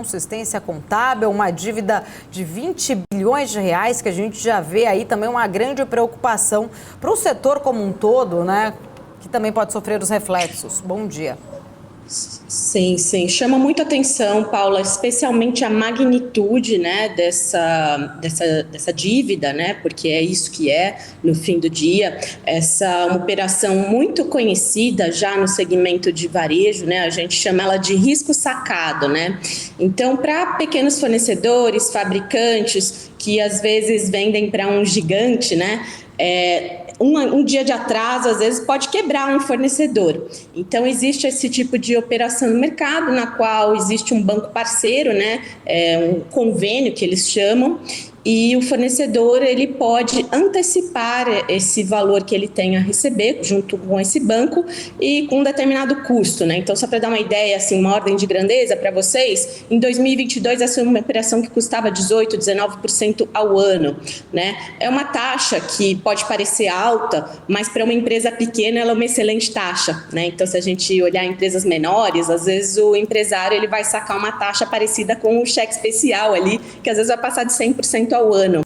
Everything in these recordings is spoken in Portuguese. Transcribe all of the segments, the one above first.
Consistência contábil, uma dívida de 20 bilhões de reais, que a gente já vê aí também uma grande preocupação para o setor como um todo, né? Que também pode sofrer os reflexos. Bom dia. Sim, sim. Chama muita atenção, Paula, especialmente a magnitude, né, dessa dívida, né, porque é isso que é, no fim do dia, uma operação muito conhecida já no segmento de varejo, né, a gente chama ela de risco sacado, né. Então, para pequenos fornecedores, fabricantes, que às vezes vendem para um gigante, né, um dia de atraso, às vezes, pode quebrar um fornecedor. Então, existe esse tipo de operação no mercado, na qual existe um banco parceiro, né, um convênio que eles chamam, e o fornecedor ele pode antecipar esse valor que ele tem a receber junto com esse banco e com um determinado custo, né? Então, só para dar uma ideia, assim, uma ordem de grandeza para vocês, em 2022 essa é uma operação que custava 18%, 19% ao ano, né? É uma taxa que pode parecer alta, mas para uma empresa pequena ela é uma excelente taxa, né? Então, se a gente olhar empresas menores, às vezes o empresário ele vai sacar uma taxa parecida com um cheque especial ali, que às vezes vai passar de 100% ao ano.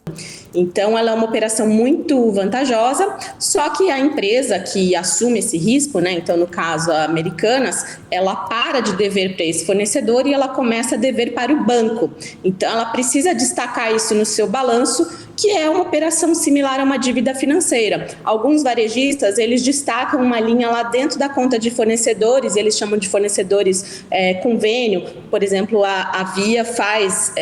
Então, ela é uma operação muito vantajosa, só que a empresa que assume esse risco, né, então no caso a Americanas, ela para de dever para esse fornecedor e ela começa a dever para o banco. Então, ela precisa destacar isso no seu balanço, que é uma operação similar a uma dívida financeira. Alguns varejistas, eles destacam uma linha lá dentro da conta de fornecedores, eles chamam de fornecedores convênio, por exemplo, a Via faz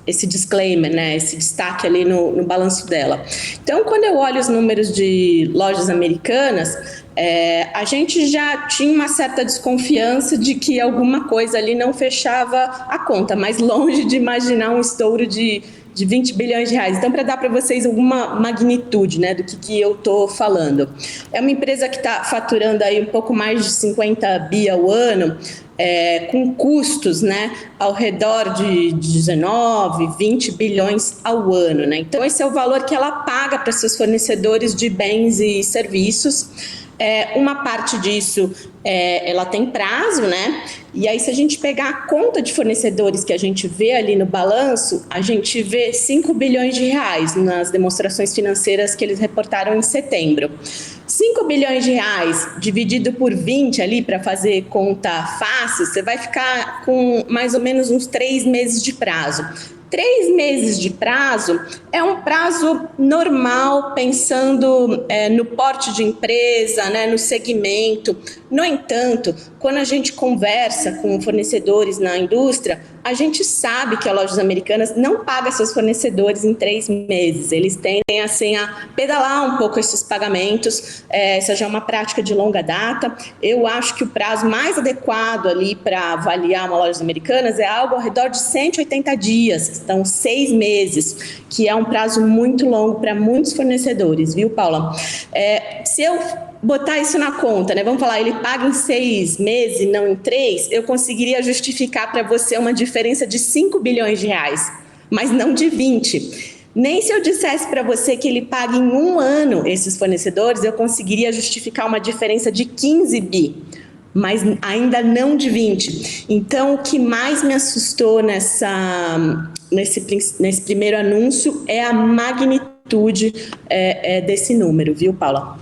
esse disclaimer, né, esse destaque ali no balanço dela. Então, quando eu olho os números de lojas americanas, a gente já tinha uma certa desconfiança de que alguma coisa ali não fechava a conta, mas longe de imaginar um estouro de 20 bilhões de reais. Então, para dar para vocês alguma magnitude, né, do que eu estou falando. É uma empresa que está faturando aí um pouco mais de 50 bi ao ano, com custos, né, ao redor de 19, 20 bilhões ao ano, né? Então, esse é o valor que ela paga para seus fornecedores de bens e serviços. Uma parte disso ela tem prazo, né? E aí, se a gente pegar a conta de fornecedores que a gente vê ali no balanço, a gente vê 5 bilhões de reais nas demonstrações financeiras que eles reportaram em setembro. 5 bilhões de reais dividido por 20 ali para fazer conta fácil, você vai ficar com mais ou menos uns 3 meses de prazo. 3 meses de prazo é um prazo normal, pensando no porte de empresa, né, no segmento. No entanto, quando a gente conversa com fornecedores na indústria, a gente sabe que a Lojas Americanas não paga seus fornecedores em 3 meses. Eles tendem assim, a pedalar um pouco esses pagamentos. Essa já é uma prática de longa data. Eu acho que o prazo mais adequado ali para avaliar uma Lojas Americanas é algo ao redor de 180 dias. Então, 6 meses, que é um prazo muito longo para muitos fornecedores, viu, Paula? Se eu botar isso na conta, né? Vamos falar, ele paga em 6 meses e não em 3, eu conseguiria justificar para você uma diferença de 5 bilhões de reais, mas não de 20. Nem se eu dissesse para você que ele paga em 1 ano esses fornecedores, eu conseguiria justificar uma diferença de 15 bi, mas ainda não de 20. Então, o que mais me assustou nesse primeiro anúncio é a magnitude desse número, viu, Paula?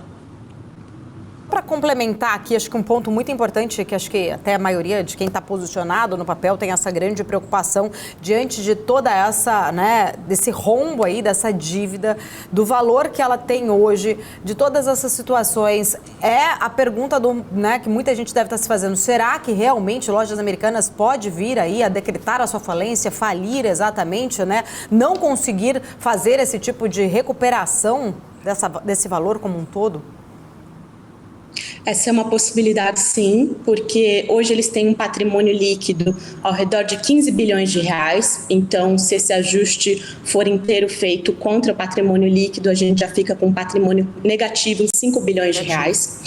Para complementar aqui, acho que um ponto muito importante, que acho que até a maioria de quem está posicionado no papel tem essa grande preocupação diante de toda essa, né, desse rombo aí, dessa dívida, do valor que ela tem hoje, de todas essas situações. É a pergunta né, que muita gente deve estar se fazendo. Será que realmente Lojas Americanas pode vir aí a decretar a sua falência, falir exatamente, né? Não conseguir fazer esse tipo de recuperação desse valor como um todo? Essa é uma possibilidade, sim, porque hoje eles têm um patrimônio líquido ao redor de 15 bilhões de reais. Então, se esse ajuste for inteiro feito contra o patrimônio líquido, a gente já fica com um patrimônio negativo em 5 bilhões de reais.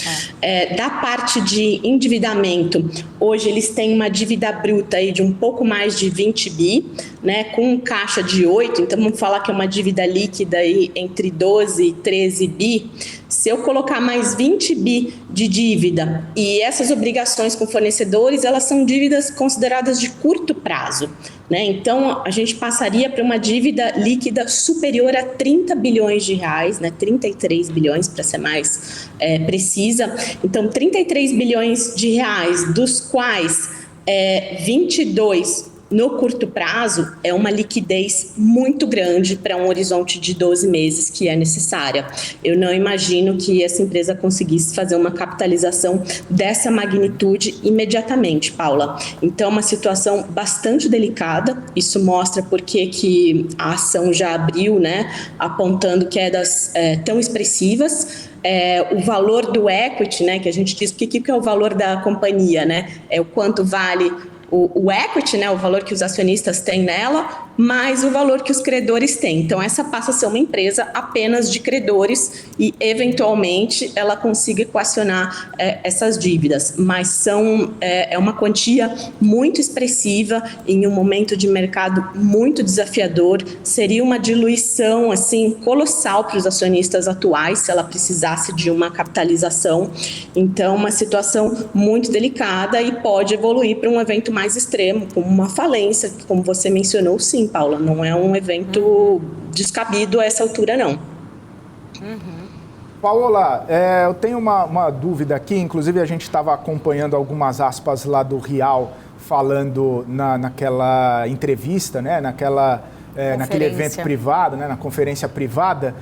Da parte de endividamento, hoje eles têm uma dívida bruta aí de um pouco mais de 20 bi, né, com um caixa de 8, então vamos falar que é uma dívida líquida aí entre 12 e 13 bi. Se eu colocar mais 20 bi de dívida e essas obrigações com fornecedores, elas são dívidas consideradas de curto prazo, né? Então, a gente passaria para uma dívida líquida superior a 30 bilhões de reais, né? 33 bilhões, para ser mais precisa. Então, 33 bilhões de reais, dos quais 22 no curto prazo, é uma liquidez muito grande para um horizonte de 12 meses que é necessária. Eu não imagino que essa empresa conseguisse fazer uma capitalização dessa magnitude imediatamente, Paula. Então, uma situação bastante delicada. Isso mostra porque que a ação já abriu, né, apontando quedas tão expressivas. O valor do equity, né, que a gente diz, porque o que é o valor da companhia, né? É o quanto vale o equity, né, o valor que os acionistas têm nela, mais o valor que os credores têm. Então, essa passa a ser uma empresa apenas de credores e, eventualmente, ela consiga equacionar essas dívidas. Mas é uma quantia muito expressiva em um momento de mercado muito desafiador. Seria uma diluição assim, colossal para os acionistas atuais se ela precisasse de uma capitalização. Então, uma situação muito delicada e pode evoluir para um evento mais extremo, como uma falência, como você mencionou, sim, Paula, não é um evento descabido a essa altura, não. Paola, eu tenho uma dúvida aqui, inclusive a gente estava acompanhando algumas aspas lá do Rial, falando naquela entrevista, né, naquele evento privado, né, na conferência privada,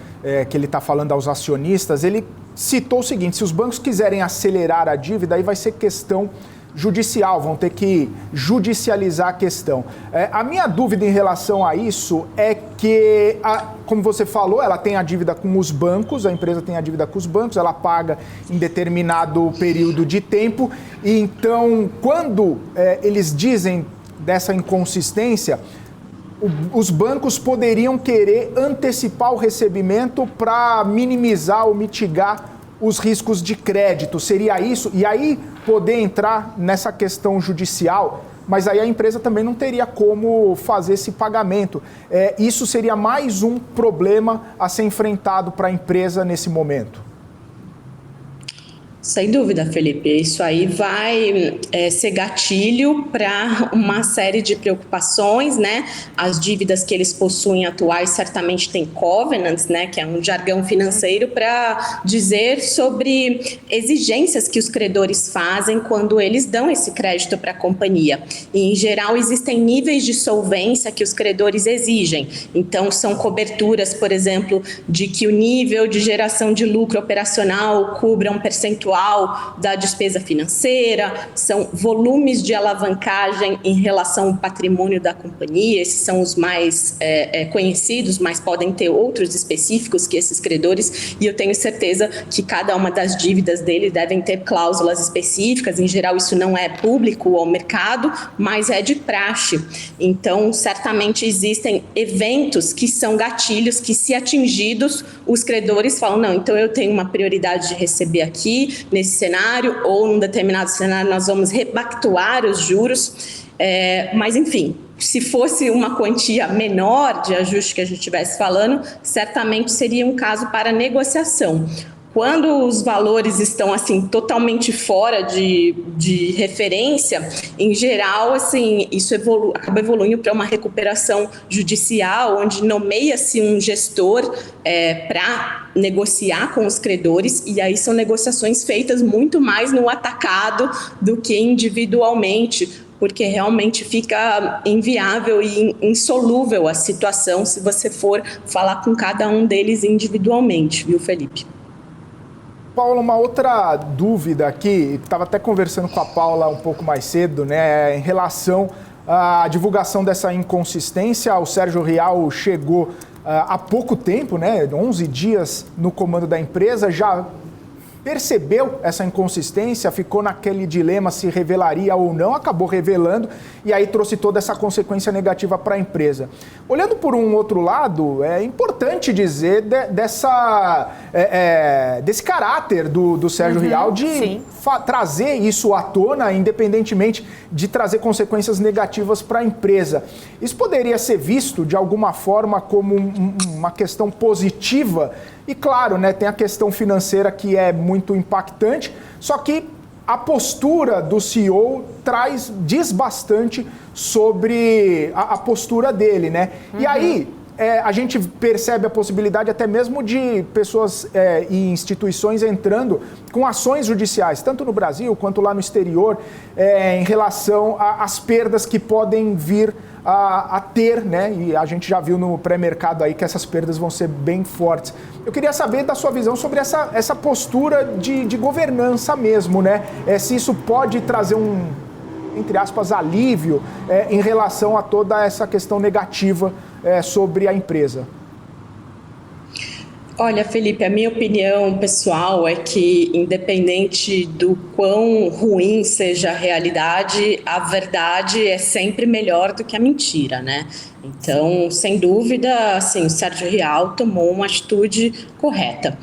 que ele está falando aos acionistas. Ele citou o seguinte: se os bancos quiserem acelerar a dívida, aí vai ser questão judicial, vão ter que judicializar a questão. A minha dúvida em relação a isso é que, como você falou, ela tem a dívida com os bancos, a empresa tem a dívida com os bancos, ela paga em determinado período de tempo, e então, quando eles dizem dessa inconsistência, os bancos poderiam querer antecipar o recebimento para minimizar ou mitigar os riscos de crédito. Seria isso? E aí poder entrar nessa questão judicial, mas aí a empresa também não teria como fazer esse pagamento. Isso seria mais um problema a ser enfrentado para a empresa nesse momento. Sem dúvida, Felipe. Isso aí vai ser gatilho para uma série de preocupações, né? As dívidas que eles possuem atuais certamente têm covenants, né? Que é um jargão financeiro para dizer sobre exigências que os credores fazem quando eles dão esse crédito para a companhia. E, em geral, existem níveis de solvência que os credores exigem. Então, são coberturas, por exemplo, de que o nível de geração de lucro operacional cubra um percentual da despesa financeira, são volumes de alavancagem em relação ao patrimônio da companhia. Esses são os mais conhecidos, mas podem ter outros específicos que esses credores, e eu tenho certeza que cada uma das dívidas deles devem ter cláusulas específicas. Em geral, isso não é público ao mercado, mas é de praxe. Então, certamente existem eventos que são gatilhos que, se atingidos, os credores falam: não, então eu tenho uma prioridade de receber aqui, nesse cenário, ou num determinado cenário nós vamos repactuar os juros. Mas, enfim, se fosse uma quantia menor de ajuste que a gente estivesse falando, certamente seria um caso para negociação. Quando os valores estão assim totalmente fora de referência, em geral, assim, isso acaba evoluindo para uma recuperação judicial, onde nomeia-se um gestor para negociar com os credores, e aí são negociações feitas muito mais no atacado do que individualmente, porque realmente fica inviável e insolúvel a situação se você for falar com cada um deles individualmente, viu, Felipe? Paula, uma outra dúvida aqui, estava até conversando com a Paula um pouco mais cedo, né, em relação à divulgação dessa inconsistência. O Sérgio Rial chegou há pouco tempo, né, 11 dias no comando da empresa, já percebeu essa inconsistência, ficou naquele dilema se revelaria ou não, acabou revelando e aí trouxe toda essa consequência negativa para a empresa. Olhando por um outro lado, é importante dizer desse caráter do Sérgio Rial de trazer isso à tona, independentemente de trazer consequências negativas para a empresa. Isso poderia ser visto de alguma forma como uma questão positiva E claro, né, tem a questão financeira que é muito impactante, só que a postura do CEO diz bastante sobre a postura dele, né? E aí a gente percebe a possibilidade até mesmo de pessoas e instituições entrando com ações judiciais, tanto no Brasil quanto lá no exterior, em relação às perdas que podem vir a ter, né? E a gente já viu no pré-mercado aí que essas perdas vão ser bem fortes. Eu queria saber da sua visão sobre essa postura de governança mesmo, né? Se isso pode trazer entre aspas, alívio em relação a toda essa questão negativa sobre a empresa. Olha, Felipe, a minha opinião pessoal é que, independente do quão ruim seja a realidade, a verdade é sempre melhor do que a mentira, né? Então, sem dúvida, assim, o Sérgio Rial tomou uma atitude correta.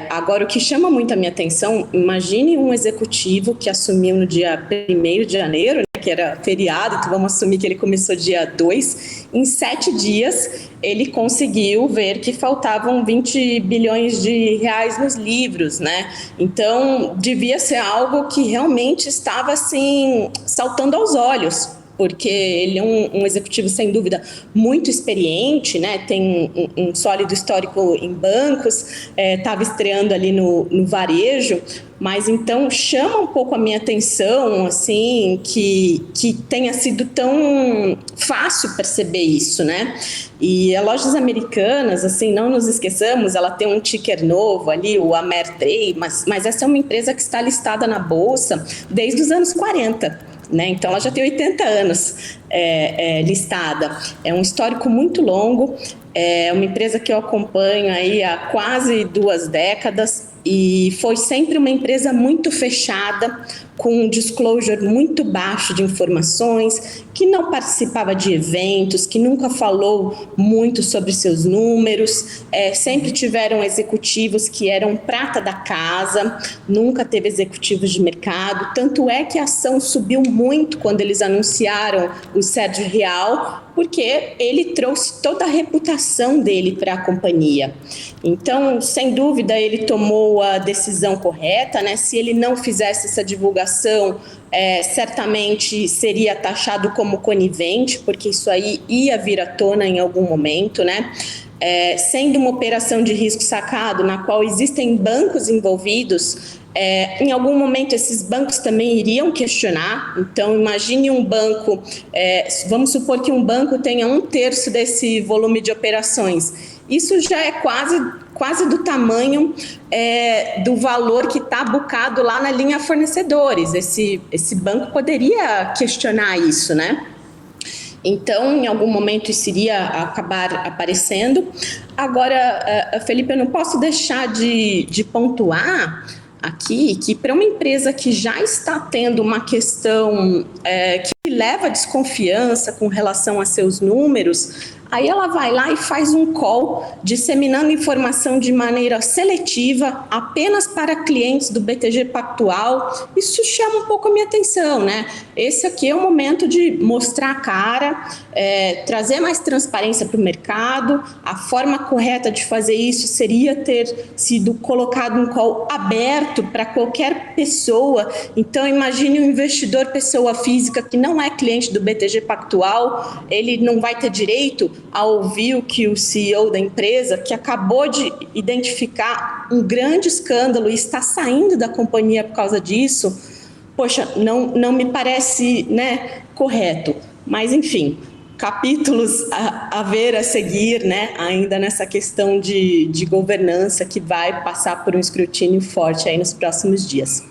Agora, o que chama muito a minha atenção, imagine um executivo que assumiu no dia 1º de janeiro, que era feriado, então vamos assumir que ele começou dia 2, em 7 dias ele conseguiu ver que faltavam 20 bilhões de reais nos livros, né? Então, devia ser algo que realmente estava, assim, saltando aos olhos, porque ele é um executivo, sem dúvida, muito experiente, né? Tem um sólido histórico em bancos, estava estreando ali no varejo, mas então chama um pouco a minha atenção, assim, que tenha sido tão fácil perceber isso, né? E as lojas americanas, assim, não nos esqueçamos, ela tem um ticker novo ali, o Ameritrade, mas essa é uma empresa que está listada na Bolsa desde os anos 40. Né? Então, ela já tem 80 anos listada. É um histórico muito longo, é uma empresa que eu acompanho aí há quase 2 décadas e foi sempre uma empresa muito fechada, com um disclosure muito baixo de informações, que não participava de eventos, que nunca falou muito sobre seus números, sempre tiveram executivos que eram prata da casa, nunca teve executivos de mercado, tanto é que a ação subiu muito quando eles anunciaram o Sérgio Rial, porque ele trouxe toda a reputação dele para a companhia. Então, sem dúvida, ele tomou a decisão correta, né? Se ele não fizesse essa divulgação, certamente seria taxado como conivente, porque isso aí ia vir à tona em algum momento, né? Sendo uma operação de risco sacado, na qual existem bancos envolvidos, em algum momento esses bancos também iriam questionar. Então, imagine um banco, vamos supor que um banco tenha 1/3 desse volume de operações. Isso já é quase do tamanho do valor que está bucado lá na linha fornecedores. Esse banco poderia questionar isso, né? Então, em algum momento isso iria acabar aparecendo. Agora, Felipe, eu não posso deixar de pontuar aqui que para uma empresa que já está tendo uma questão que leva desconfiança com relação a seus números, aí ela vai lá e faz um call disseminando informação de maneira seletiva apenas para clientes do BTG Pactual. Isso chama um pouco a minha atenção, né? Esse aqui é o momento de mostrar a cara, trazer mais transparência para o mercado. A forma correta de fazer isso seria ter sido colocado um call aberto para qualquer pessoa. Então, imagine um investidor pessoa física que não é cliente do BTG Pactual, ele não vai ter direito a ouvir o que o CEO da empresa, que acabou de identificar um grande escândalo e está saindo da companhia por causa disso. Poxa, não me parece, né, correto. Mas, enfim, capítulos a ver, a seguir, né, ainda nessa questão de governança que vai passar por um escrutínio forte aí nos próximos dias.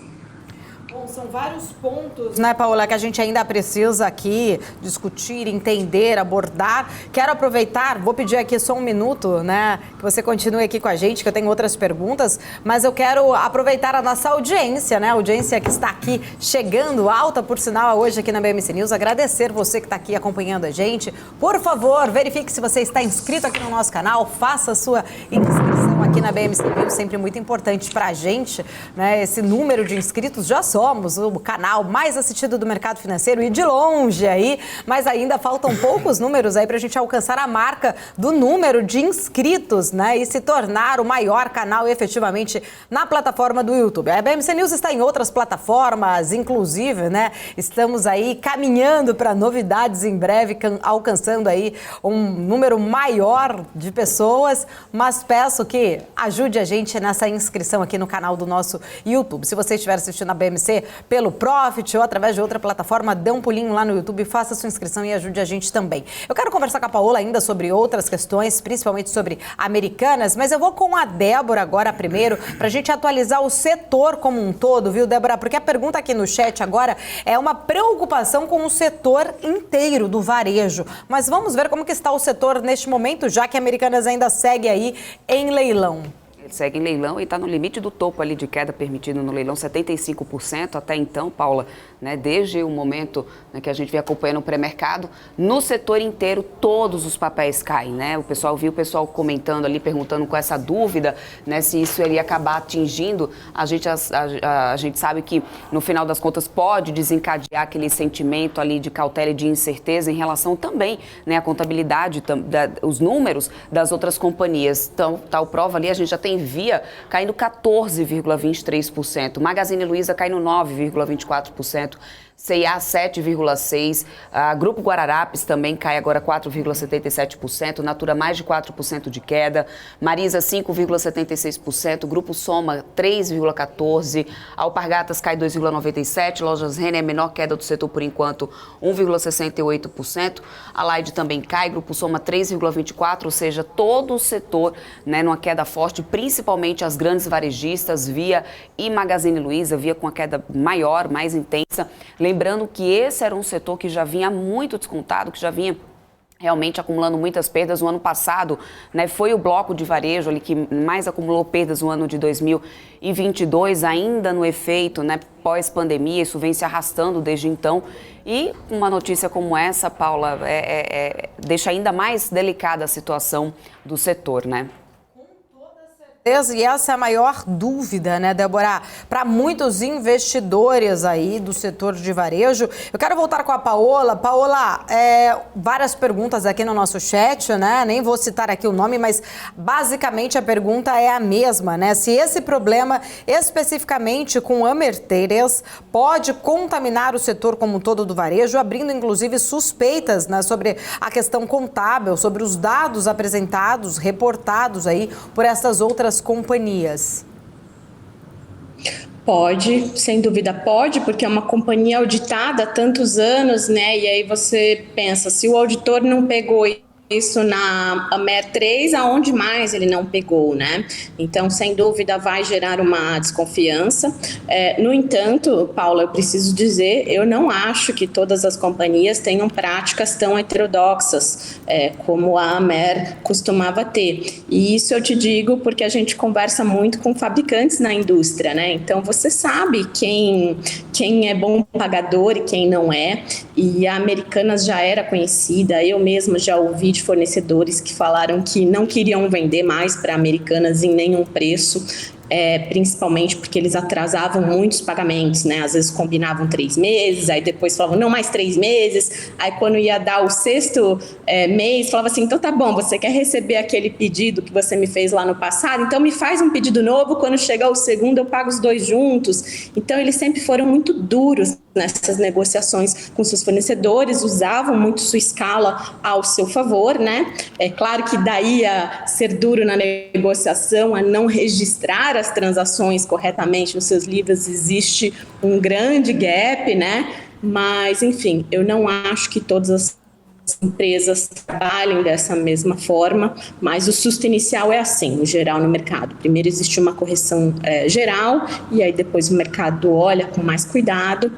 São vários pontos, né, Paola, que a gente ainda precisa aqui discutir, entender, abordar. Quero aproveitar, vou pedir aqui só um minuto, né, que você continue aqui com a gente, que eu tenho outras perguntas, mas eu quero aproveitar a nossa audiência, né, a audiência que está aqui chegando, alta por sinal, hoje aqui na BMC News. Agradecer você que está aqui acompanhando a gente. Por favor, verifique se você está inscrito aqui no nosso canal, faça a sua inscrição aqui na BMC News, sempre muito importante para a gente, né, esse número de inscritos. Já somos somos o canal mais assistido do mercado financeiro e de longe aí, mas ainda faltam poucos números aí para a gente alcançar a marca do número de inscritos, né? E se tornar o maior canal efetivamente na plataforma do YouTube. A BMC News está em outras plataformas, inclusive, né? Estamos aí caminhando para novidades em breve, alcançando aí um número maior de pessoas, mas peço que ajude a gente nessa inscrição aqui no canal do nosso YouTube. Se você estiver assistindo a BMC pelo Profit ou através de outra plataforma, dê um pulinho lá no YouTube, faça sua inscrição e ajude a gente também. Eu quero conversar com a Paola ainda sobre outras questões, principalmente sobre Americanas, mas eu vou com a Débora agora primeiro, para a gente atualizar o setor como um todo, viu, Débora? Porque a pergunta aqui no chat agora é uma preocupação com o setor inteiro do varejo. Mas vamos ver como que está o setor neste momento, já que a Americanas ainda segue aí em leilão. Ele segue em leilão e está no limite do topo ali de queda permitido no leilão, 75% até então, Paula, né, desde o momento, né, que a gente vem acompanhando o pré-mercado, no setor inteiro todos os papéis caem, né? O pessoal comentando ali, perguntando com essa dúvida, né, se isso ia acabar atingindo, a gente sabe que no final das contas pode desencadear aquele sentimento ali de cautela e de incerteza em relação também, né, à contabilidade, os números das outras companhias. Então, tal prova ali, a gente já tem Via caindo 14,23%, Magazine Luiza caindo 9,24%, C&A 7,6%, Grupo Guararapes também cai agora 4,77%, Natura mais de 4% de queda, Marisa 5,76%, Grupo Soma 3,14%, Alpargatas cai 2,97%, Lojas Renner, a menor queda do setor por enquanto, 1,68%, a Laide também cai, Grupo Soma 3,24%, ou seja, todo o setor, né, numa queda forte, principalmente as grandes varejistas, Via e Magazine Luiza, Via com a queda maior, mais intensa. Lembrando que esse era um setor que já vinha muito descontado, que já vinha realmente acumulando muitas perdas. No ano passado, né, foi o bloco de varejo ali que mais acumulou perdas no ano de 2022, ainda no efeito, né, pós-pandemia, isso vem se arrastando desde então. E uma notícia como essa, Paula, deixa ainda mais delicada a situação do setor, né? E essa é a maior dúvida, né, Débora? Para muitos investidores aí do setor de varejo. Eu quero voltar com a Paola. Paola, várias perguntas aqui no nosso chat, né? Nem vou citar aqui o nome, mas basicamente a pergunta é a mesma, né? Se esse problema, especificamente com Amerteiras, pode contaminar o setor como um todo do varejo, abrindo inclusive suspeitas, né, sobre a questão contábil, sobre os dados apresentados, reportados aí por essas outras companhias. Pode, sem dúvida pode, porque é uma companhia auditada há tantos anos, né? E aí você pensa, se o auditor não pegou isso na Amer 3, aonde mais ele não pegou, né? Então, sem dúvida, vai gerar uma desconfiança. No entanto, Paula, eu preciso dizer, eu não acho que todas as companhias tenham práticas tão heterodoxas como a Amer costumava ter. E isso eu te digo porque a gente conversa muito com fabricantes na indústria, né? Então, você sabe quem é bom pagador e quem não é. E a Americanas já era conhecida, eu mesma já ouvi de fornecedores que falaram que não queriam vender mais para Americanas em nenhum preço, principalmente porque eles atrasavam muitos pagamentos, né? Às vezes combinavam 3 meses, aí depois falavam, não, mais 3 meses, aí quando ia dar o 6º mês, falava assim, então tá bom, você quer receber aquele pedido que você me fez lá no passado? Então me faz um pedido novo, quando chegar o segundo eu pago os 2 juntos. Então eles sempre foram muito duros nessas negociações com seus fornecedores, usavam muito sua escala ao seu favor, né? É claro que daí a ser duro na negociação, a não registrar as transações corretamente nos seus livros, existe um grande gap, né? Mas, enfim, eu não acho que todas as empresas trabalhem dessa mesma forma, mas o susto inicial é assim, em geral, no mercado. Primeiro existe uma correção geral, e aí depois o mercado olha com mais cuidado,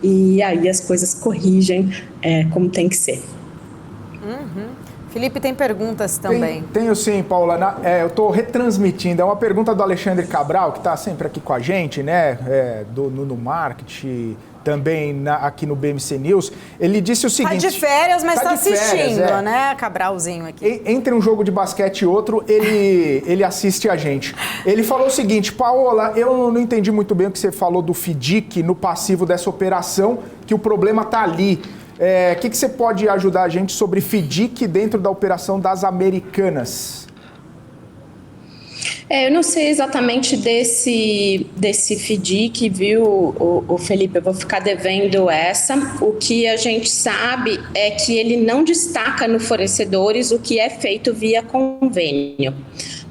e aí as coisas corrigem como tem que ser. Felipe tem perguntas também. Tenho sim, Paula. Eu estou retransmitindo. É uma pergunta do Alexandre Cabral, que está sempre aqui com a gente, né? No marketing, também aqui no BMC News, ele disse o seguinte... Tá de férias, mas tá assistindo, é. né, Cabralzinho aqui. Entre um jogo de basquete e outro, ele assiste a gente. Ele falou o seguinte: Paola, eu não entendi muito bem o que você falou do FDIC no passivo dessa operação, que o problema tá ali. O que você pode ajudar a gente sobre FDIC dentro da operação das Americanas? Eu não sei exatamente desse FDIC, viu, o Felipe? Eu vou ficar devendo essa. O que a gente sabe é que ele não destaca no fornecedores o que é feito via convênio,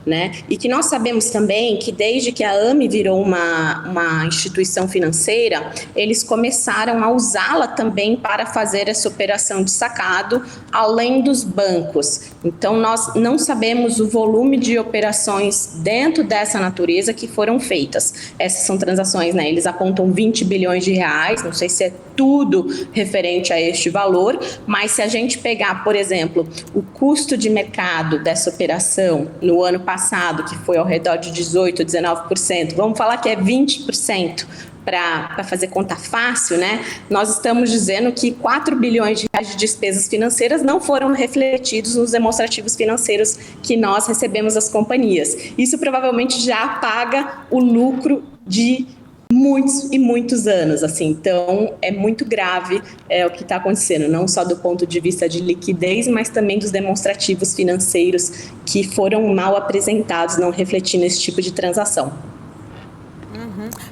né? E que nós sabemos também que desde que a AME virou uma instituição financeira, eles começaram a usá-la também para fazer essa operação de sacado, além dos bancos. Então, nós não sabemos o volume de operações dentro dessa natureza que foram feitas. Essas são transações, né? Eles apontam 20 bilhões de reais, não sei se é tudo referente a este valor, mas se a gente pegar, por exemplo, o custo de mercado dessa operação no ano passado, que foi ao redor de 18%, 19%, vamos falar que é 20%, para fazer conta fácil, né? Nós estamos dizendo que 4 bilhões de reais de despesas financeiras não foram refletidos nos demonstrativos financeiros que nós recebemos das companhias. Isso provavelmente já paga o lucro de muitos e muitos anos, assim. Então, é muito grave o que está acontecendo, não só do ponto de vista de liquidez, mas também dos demonstrativos financeiros que foram mal apresentados, não refletindo esse tipo de transação.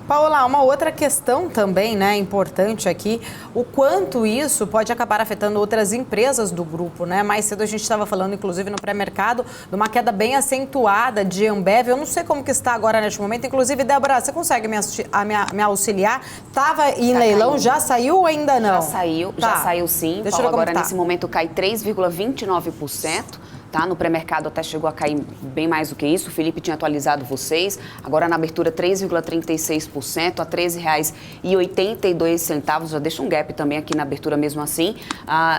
Paola, uma outra questão também, né, importante aqui, o quanto isso pode acabar afetando outras empresas do grupo, né? Mais cedo a gente estava falando, inclusive no pré-mercado, de uma queda bem acentuada de Ambev. Eu não sei como que está agora neste momento. Inclusive, Débora, você consegue me auxiliar? Estava em leilão, caindo. Já saiu ou ainda não? Já saiu sim. Deixa eu ver agora nesse momento cai 3,29%. Tá? No pré-mercado até chegou a cair bem mais do que isso. O Felipe tinha atualizado vocês. Agora na abertura 3,36% a R$ 13,82. Já deixa um gap também aqui na abertura mesmo assim.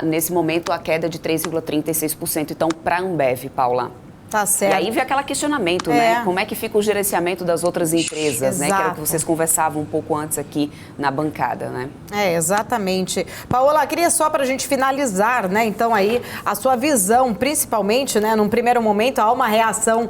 Nesse momento a queda é de 3,36%. Então para a Ambev, Paula. Tá certo. E aí vem aquele questionamento, né? Como é que fica o gerenciamento das outras empresas, né? Que era o que vocês conversavam um pouco antes aqui na bancada, né? Exatamente. Paola, queria só para a gente finalizar, né? Então aí, a sua visão, principalmente, né? Num primeiro momento, há uma reação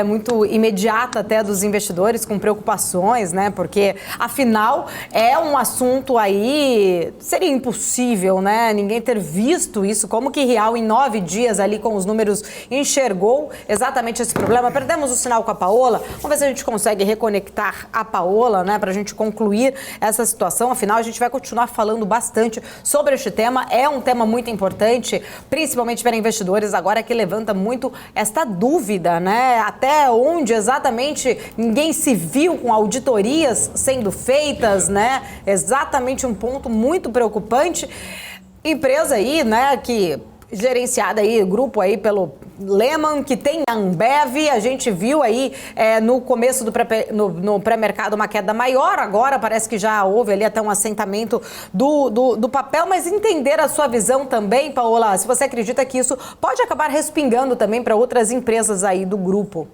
muito imediata até dos investidores com preocupações, né? Porque, afinal, é um assunto aí, seria impossível, né? Ninguém ter visto isso. Como que Real, em 9 dias ali com os números, enxergou exatamente esse problema. Perdemos o sinal com a Paola. Vamos ver se a gente consegue reconectar a Paola, né, para a gente concluir essa situação. Afinal, a gente vai continuar falando bastante sobre este tema. É um tema muito importante, principalmente para investidores, agora que levanta muito esta dúvida, né? Até onde exatamente ninguém se viu com auditorias sendo feitas, né? Exatamente um ponto muito preocupante. Empresa aí, né, que gerenciada aí, grupo aí pelo Lehman, que tem a Ambev. A gente viu aí no começo no pré-mercado uma queda maior, agora parece que já houve ali até um assentamento do papel, mas entender a sua visão também, Paola, se você acredita que isso pode acabar respingando também para outras empresas aí do grupo.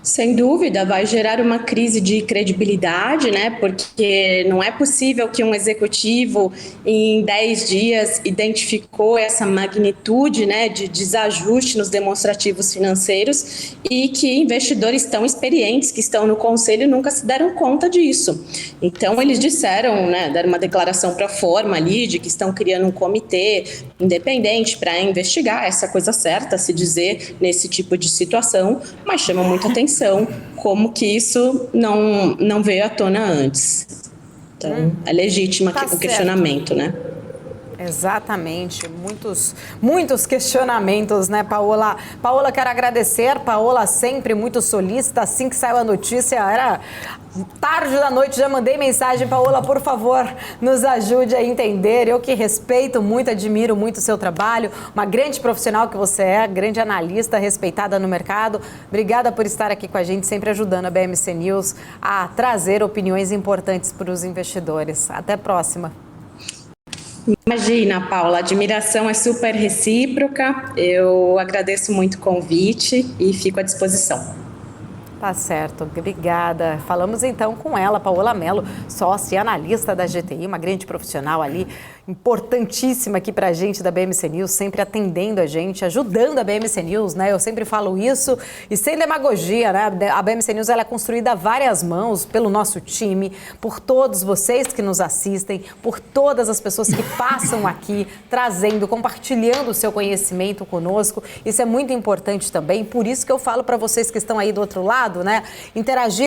Sem dúvida, vai gerar uma crise de credibilidade, né? Porque não é possível que um executivo em 10 dias identificou essa magnitude, né, de desajuste nos demonstrativos financeiros e que investidores tão experientes que estão no conselho nunca se deram conta disso. Então, eles disseram, né, deram uma declaração para a forma ali de que estão criando um comitê independente para investigar essa coisa certa, se dizer, nesse tipo de situação, mas chama muita atenção como que isso não veio à tona antes. Então, é legítimo o questionamento, né? Exatamente, muitos questionamentos, né, Paola? Paola, quero agradecer, Paola sempre muito solícita, assim que saiu a notícia, era tarde da noite, já mandei mensagem, Paola, por favor, nos ajude a entender. Eu que respeito muito, admiro muito o seu trabalho, uma grande profissional que você é, grande analista, respeitada no mercado. Obrigada por estar aqui com a gente, sempre ajudando a BMC News a trazer opiniões importantes para os investidores. Até a próxima. Imagina, Paula, a admiração é super recíproca. Eu agradeço muito o convite e fico à disposição. Tá certo, obrigada. Falamos então com ela, Paola Mello, sócia e analista da GTI, uma grande profissional ali, importantíssima aqui pra gente da BMC News, sempre atendendo a gente, ajudando a BMC News, né? Eu sempre falo isso e sem demagogia, né? A BMC News ela é construída a várias mãos pelo nosso time, por todos vocês que nos assistem, por todas as pessoas que passam aqui, trazendo, compartilhando o seu conhecimento conosco. Isso é muito importante também, por isso que eu falo para vocês que estão aí do outro lado, né? Interagir